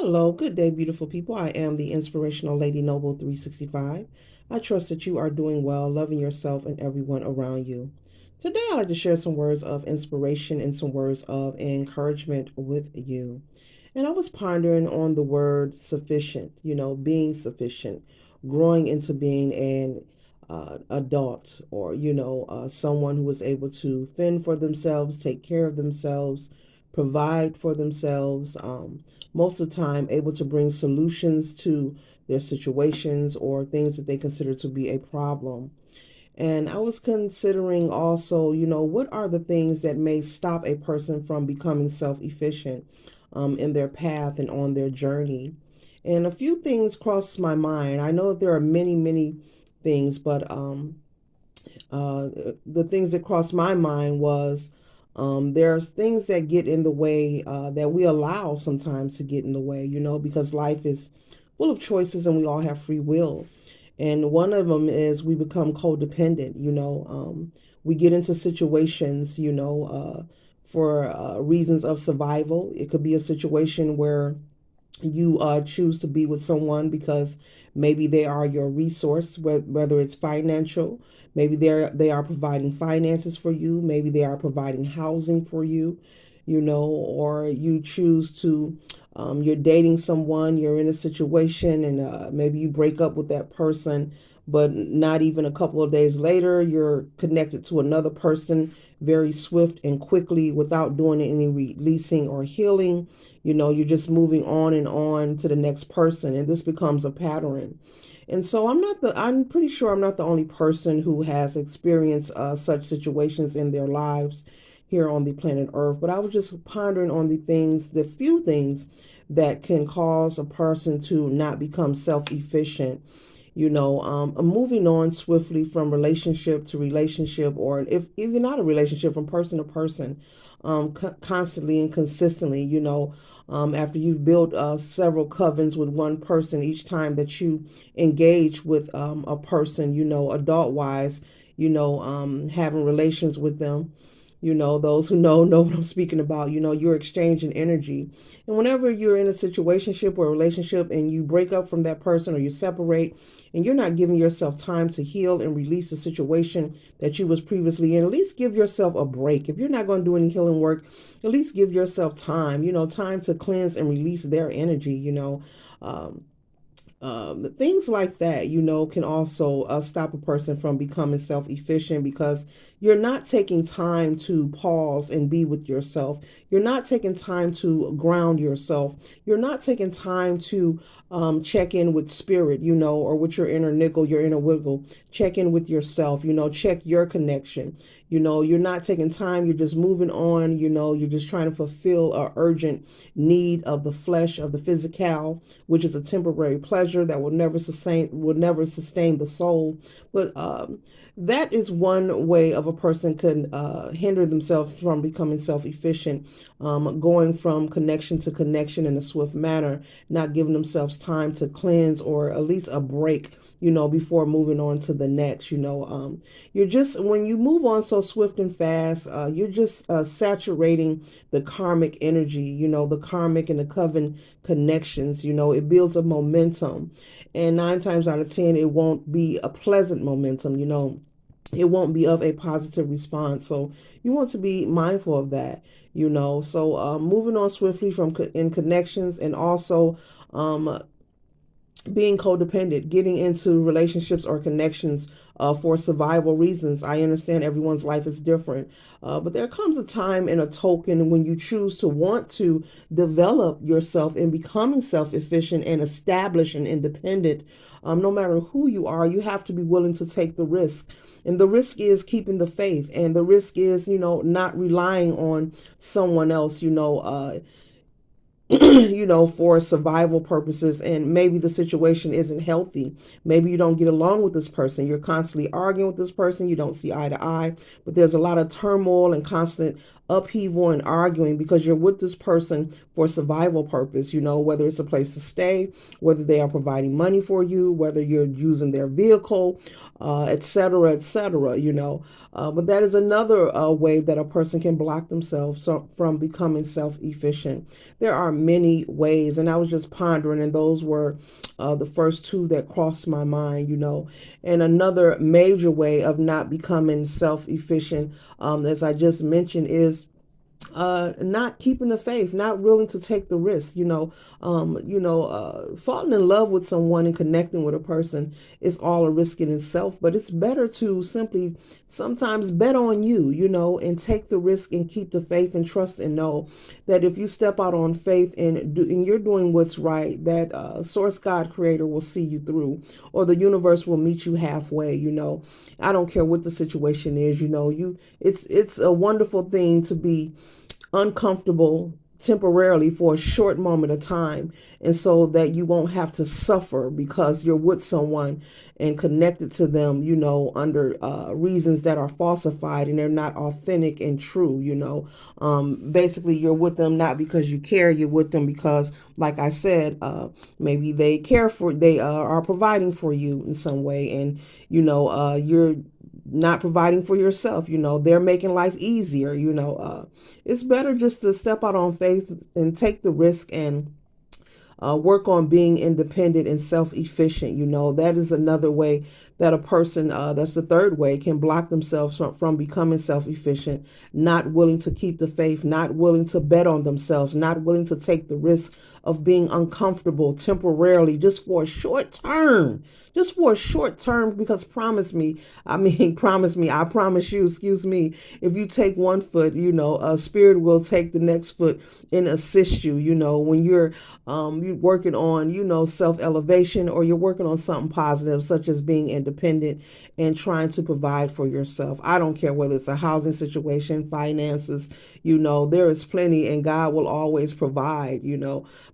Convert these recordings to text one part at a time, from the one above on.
Hello, good day, beautiful people. I am the inspirational Lady Noble 365. I trust that you are doing well, loving yourself and everyone around you. Today, I'd like to share some words of inspiration and some words of encouragement with you. And I was pondering on the word sufficient, being sufficient, growing into being an adult or, someone who is able to fend for themselves, take care of themselves, provide for themselves, most of the time able to bring solutions to their situations or things that they consider to be a problem. And I was considering also, what are the things that may stop a person from becoming self efficient in their path and on their journey? And a few things crossed my mind. I know that there are many, many things, but the things that crossed my mind was there's things that get in the way that we allow sometimes to get in the way, because life is full of choices and we all have free will. And one of them is we become codependent, we get into situations, for reasons of survival. It could be a situation where you choose to be with someone because maybe they are your resource, whether it's financial, maybe they are providing finances for you, maybe they are providing housing for you, or you choose to you're dating someone, you're in a situation, and maybe you break up with that person, but not even a couple of days later, you're connected to another person very swift and quickly without doing any releasing or healing. You're just moving on and on to the next person, and this becomes a pattern. And so I'm pretty sure I'm not the only person who has experienced such situations in their lives here on the planet Earth. But I was just pondering on the few things that can cause a person to not become self-efficient. Moving on swiftly from relationship to relationship, or if even not a relationship, from person to person, constantly and consistently, after you've built several covens with one person, each time that you engage with a person, adult wise, having relations with them, those who know what I'm speaking about. You're exchanging energy. And whenever you're in a situationship or a relationship and you break up from that person or you separate and you're not giving yourself time to heal and release the situation that you was previously in, at least give yourself a break. If you're not going to do any healing work, at least give yourself time, time to cleanse and release their energy, um, things like that, can also stop a person from becoming self efficient because you're not taking time to pause and be with yourself. You're not taking time to ground yourself. You're not taking time to check in with spirit, or with your inner nickel, your inner wiggle. Check in with yourself, check your connection. You're not taking time. You're just moving on. You're just trying to fulfill a urgent need of the flesh, of the physical, which is a temporary pleasure that will never sustain the soul. But that is one way of a person can hinder themselves from becoming self-efficient, going from connection to connection in a swift manner, not giving themselves time to cleanse or at least a break, before moving on to the next. You're just, when you move on so swift and fast, you're just saturating the karmic energy, the karmic and the coven connections. It builds a momentum, and 9 times out of 10 it won't be a pleasant momentum. It won't be of a positive response. So you want to be mindful of that. So moving on swiftly in connections, and also being codependent, getting into relationships or connections for survival reasons. I understand everyone's life is different, but there comes a time and a token when you choose to want to develop yourself in becoming self-efficient and established and independent. No matter who you are, you have to be willing to take the risk. And the risk is keeping the faith, and the risk is, not relying on someone else, for survival purposes. And maybe the situation isn't healthy. Maybe you don't get along with this person. You're constantly arguing with this person. You don't see eye to eye, but there's a lot of turmoil and constant upheaval and arguing because you're with this person for survival purpose, whether it's a place to stay, whether they are providing money for you, whether you're using their vehicle, etc., etc., but that is another way that a person can block themselves from becoming self-efficient. There are many ways, and I was just pondering, and those were the first two that crossed my mind, And another major way of not becoming self-efficient, as I just mentioned, is not keeping the faith, not willing to take the risk, falling in love with someone and connecting with a person is all a risk in itself, but it's better to simply sometimes bet on you, and take the risk and keep the faith and trust and know that if you step out on faith and you're doing what's right, that source God creator will see you through, or the universe will meet you halfway. I don't care what the situation is, it's a wonderful thing to be uncomfortable temporarily for a short moment of time, and so that you won't have to suffer because you're with someone and connected to them, under reasons that are falsified and they're not authentic and true. Basically you're with them not because you care, you're with them because, like I said, maybe they are providing for you in some way, and you're not providing for yourself. They're making life easier. It's better just to step out on faith and take the risk and work on being independent and self-efficient. That is another way that a person, that's the third way, can block themselves from becoming self-efficient, not willing to keep the faith, not willing to bet on themselves, not willing to take the risk of being uncomfortable temporarily, just for a short term, because I promise you, if you take one foot, a spirit will take the next foot and assist you, when you're working on, self-elevation, or you're working on something positive, such as being independent and trying to provide for yourself. I don't care whether it's a housing situation, finances, there is plenty, and God will always provide,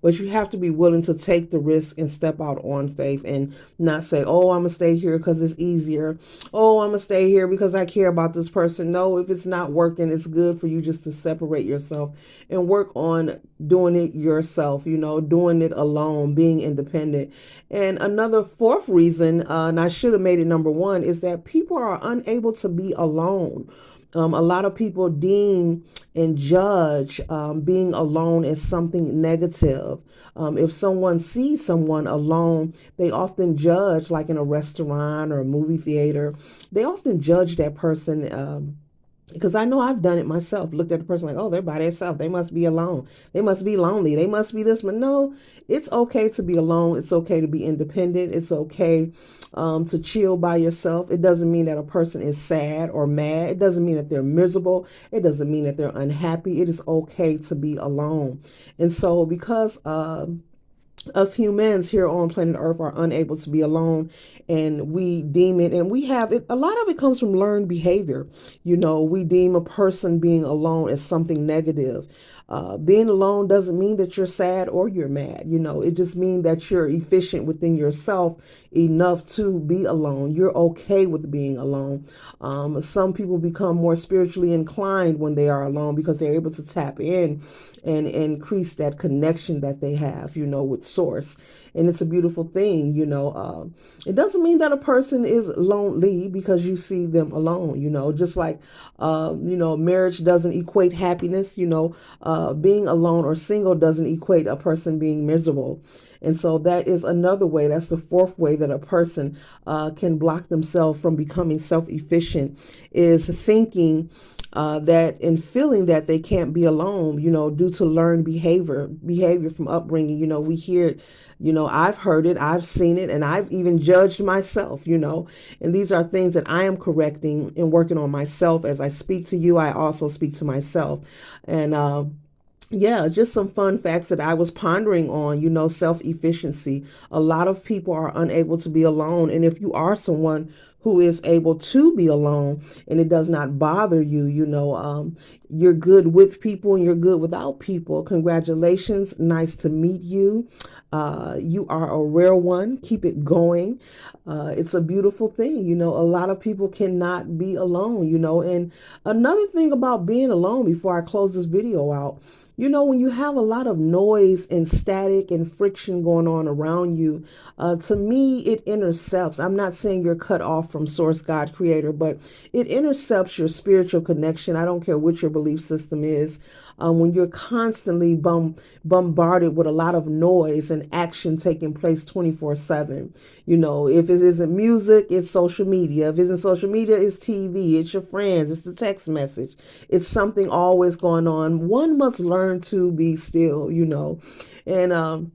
but you have to be willing to take the risk and step out on faith and not say, oh, I'm going to stay here because it's easier. Oh, I'm going to stay here because I care about this person. No, if it's not working, it's good for you just to separate yourself and work on doing it yourself, doing it alone, being independent. And another fourth reason, and I should have made it number one, is that people are unable to be alone. A lot of people deem and judge being alone as something negative. If someone sees someone alone, they often judge, like in a restaurant or a movie theater, they often judge that person. Because I know I've done it myself. Looked at the person like, oh, they're by themselves. They must be alone. They must be lonely. They must be this. But no, it's okay to be alone. It's okay to be independent. It's okay to chill by yourself. It doesn't mean that a person is sad or mad. It doesn't mean that they're miserable. It doesn't mean that they're unhappy. It is okay to be alone. And so because us humans here on planet Earth are unable to be alone, and we deem it, and we have it, a lot of it comes from learned behavior. We deem a person being alone as something negative. Being alone doesn't mean that you're sad or you're mad. It just means that you're efficient within yourself enough to be alone. You're okay with being alone. Some people become more spiritually inclined when they are alone because they're able to tap in and increase that connection that they have, with source. And it's a beautiful thing. It doesn't mean that a person is lonely because you see them alone, just like, marriage doesn't equate happiness, being alone or single doesn't equate a person being miserable. And so that is another way. That's the fourth way that a person can block themselves from becoming self-efficient, is thinking that and feeling that they can't be alone, due to learned behavior from upbringing. We hear it, I've heard it, I've seen it, and I've even judged myself, and these are things that I am correcting and working on myself. As I speak to you, I also speak to myself. And yeah, just some fun facts that I was pondering on, self-efficiency. A lot of people are unable to be alone. And if you are someone who is able to be alone and it does not bother you, you're good with people and you're good without people. Congratulations. Nice to meet you. You are a rare one. Keep it going. It's a beautiful thing. A lot of people cannot be alone, and another thing about being alone before I close this video out, when you have a lot of noise and static and friction going on around you, to me, it intercepts. I'm not saying you're cut off from Source God Creator, but it intercepts your spiritual connection. I don't care what your belief system is. When you're constantly bombarded with a lot of noise and action taking place 24/7. You know, if it isn't music, it's social media. If it isn't social media, it's TV, it's your friends, it's the text message. It's something always going on. One must learn to be still, and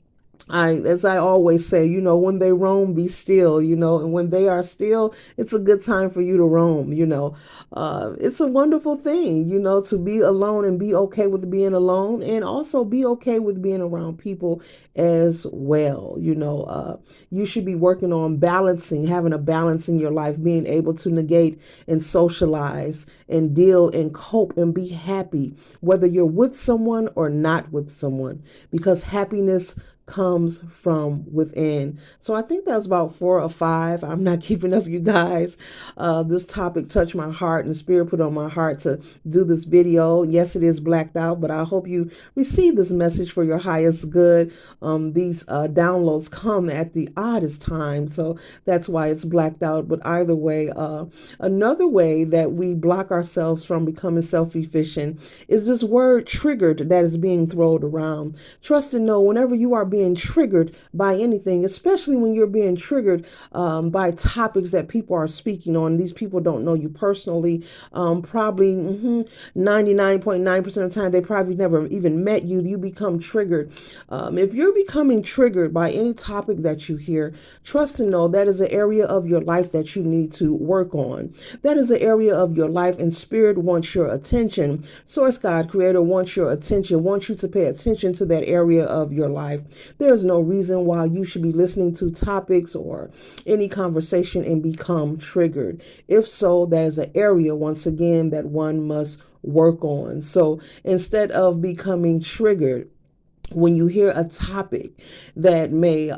as I always say, when they roam, be still, and when they are still, it's a good time for you to roam, it's a wonderful thing, to be alone and be okay with being alone, and also be okay with being around people as well. You should be working on balancing, having a balance in your life, being able to negate and socialize and deal and cope and be happy, whether you're with someone or not with someone, because happiness comes from within. So I think that was about 4 or 5. I'm not keeping up, you guys. This topic touched my heart, and the Spirit put on my heart to do this video. Yes, it is blacked out, but I hope you receive this message for your highest good. These downloads come at the oddest time, so that's why it's blacked out. But either way, another way that we block ourselves from becoming self-efficient is this word triggered that is being thrown around. Trust and know, whenever you are being triggered by anything, especially when you're being triggered by topics that people are speaking on. These people don't know you personally. Probably 99.9% of the time, they probably never even met you. You become triggered. If you're becoming triggered by any topic that you hear, trust and know that is an area of your life that you need to work on. That is an area of your life, and Spirit wants your attention. Source God Creator wants your attention, wants you to pay attention to that area of your life. There's no reason why you should be listening to topics or any conversation and become triggered. If so, that is an area, once again, that one must work on. So instead of becoming triggered, when you hear a topic that may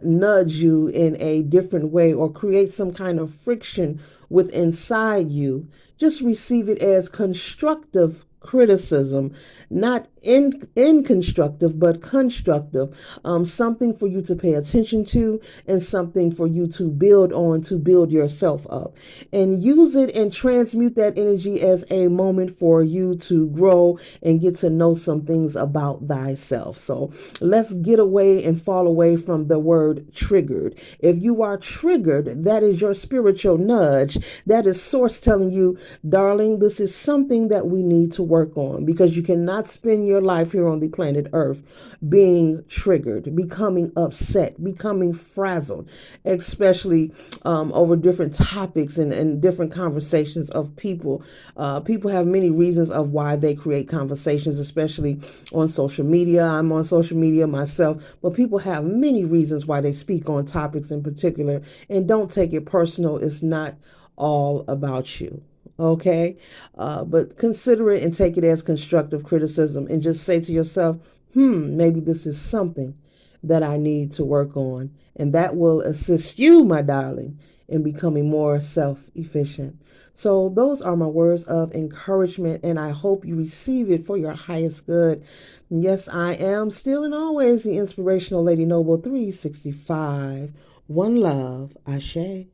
nudge you in a different way or create some kind of friction with inside you, just receive it as constructive criticism, not inconstructive, but constructive. Something for you to pay attention to, and something for you to build on, to build yourself up, and use it and transmute that energy as a moment for you to grow and get to know some things about thyself. So let's get away and fall away from the word triggered. If you are triggered, that is your spiritual nudge. That is Source telling you, darling, this is something that we need to work on, because you cannot spend your life here on the planet Earth being triggered, becoming upset, becoming frazzled, especially over different topics and different conversations of people. People have many reasons of why they create conversations, especially on social media. I'm on social media myself, but people have many reasons why they speak on topics in particular, and don't take it personal. It's not all about you. Okay, but consider it and take it as constructive criticism, and just say to yourself, maybe this is something that I need to work on, and that will assist you, my darling, in becoming more self-efficient. So those are my words of encouragement, and I hope you receive it for your highest good. Yes, I am still and always the inspirational Lady Noble 365. One love, Ashe.